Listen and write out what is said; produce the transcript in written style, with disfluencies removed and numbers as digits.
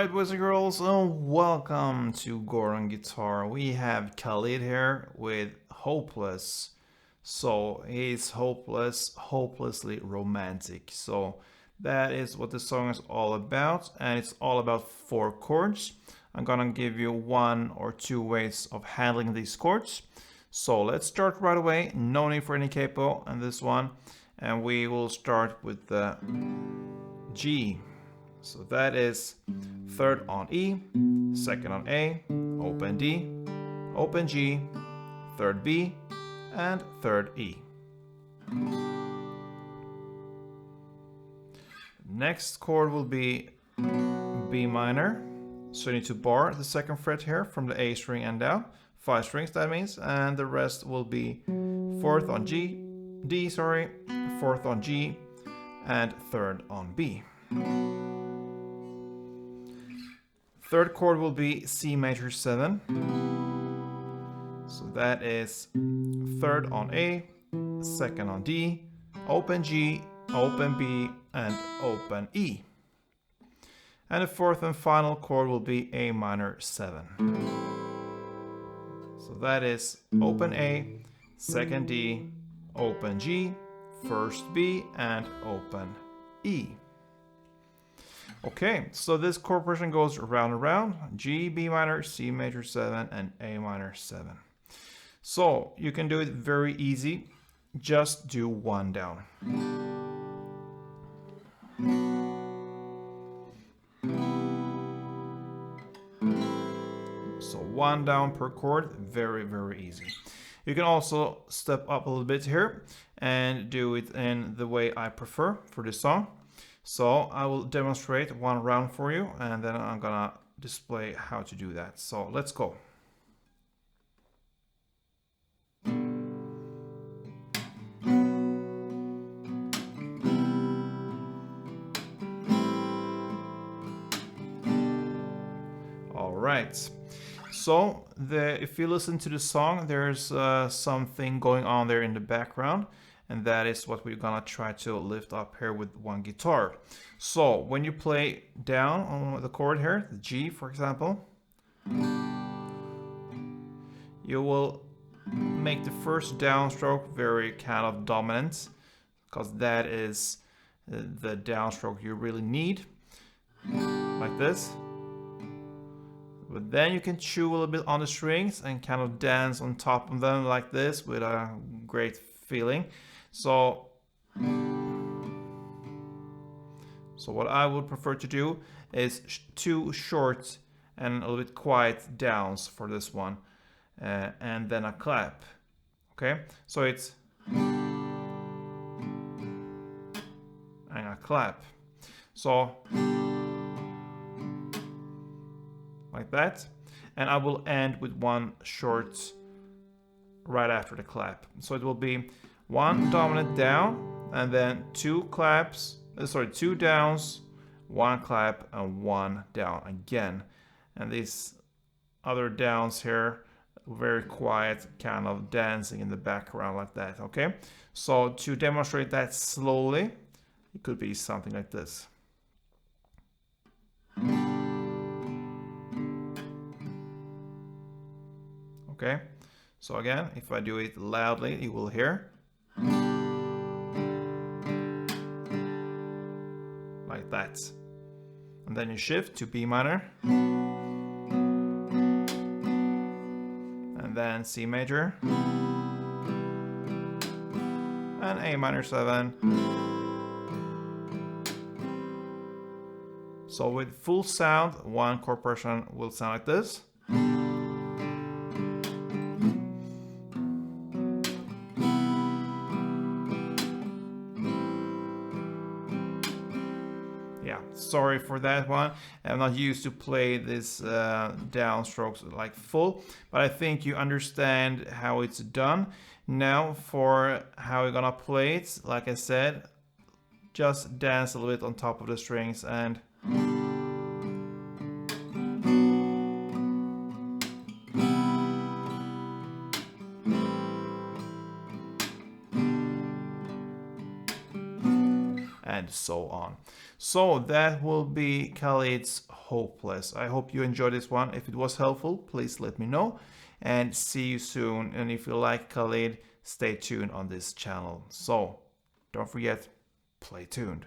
Alright, boys and girls, welcome to Goran Guitar. We have Khalid here with Hopeless. So he's hopeless, hopelessly romantic. So that is what the song is all about, and it's all about 4 chords. I'm gonna give you 1 or 2 ways of handling these chords. So let's start right away. No need for any capo on this one, and we will start with the G. So that is 3rd on E, 2nd on A, open D, open G, 3rd B, and 3rd E. Next chord will be B minor. So you need to bar the 2nd fret here from the A string and down. 5 strings that means, and the rest will be 4th on D, 4th on G, and 3rd on B. 3rd chord will be C major 7. So that is 3rd on A, 2nd on D, open G, open B, and open E. And the 4th and final chord will be A minor 7. So that is open A, 2nd D, open G, 1st B, and open E. Okay, so this chord progression goes round and round: G, B minor, C major 7, and A minor 7. So you can do it very easy. Just do 1 down. So 1 down per chord, very, very easy. You can also step up a little bit here and do it in the way I prefer for this song. So I will demonstrate 1 round for you, and then I'm gonna display how to do that. So let's go. All right. So if you listen to the song, there's something going on there in the background. And that is what we're gonna try to lift up here with 1 guitar. So when you play down on the chord here, the G for example, you will make the first downstroke very kind of dominant, because that is the downstroke you really need, like this. But then you can chew a little bit on the strings and kind of dance on top of them like this with a great feeling. So what I would prefer to do is 2 short and a little bit quiet downs for this one, and then a clap. Okay, so it's and a clap. So like that, and I will end with 1 short right after the clap. So it will be 1 dominant down, and then 2 claps, 2 downs, 1 clap, and 1 down again. And these other downs here, very quiet, kind of dancing in the background like that, okay? So to demonstrate that slowly, it could be something like this. Okay, so again, if I do it loudly, you will hear. Like that. And then you shift to B minor. And then C major. And A minor 7. So with full sound, 1 chord progression will sound like this. Yeah, sorry for that one. I'm not used to play this downstrokes like full, but I think you understand how it's done. Now for how you're gonna play it, like I said, just dance a little bit on top of the strings and and so on. So that will be Khalid's Hopeless. I hope you enjoyed this one. If it was helpful, please let me know, and see you soon. And if you like Khalid, stay tuned on this channel. So don't forget, play tuned.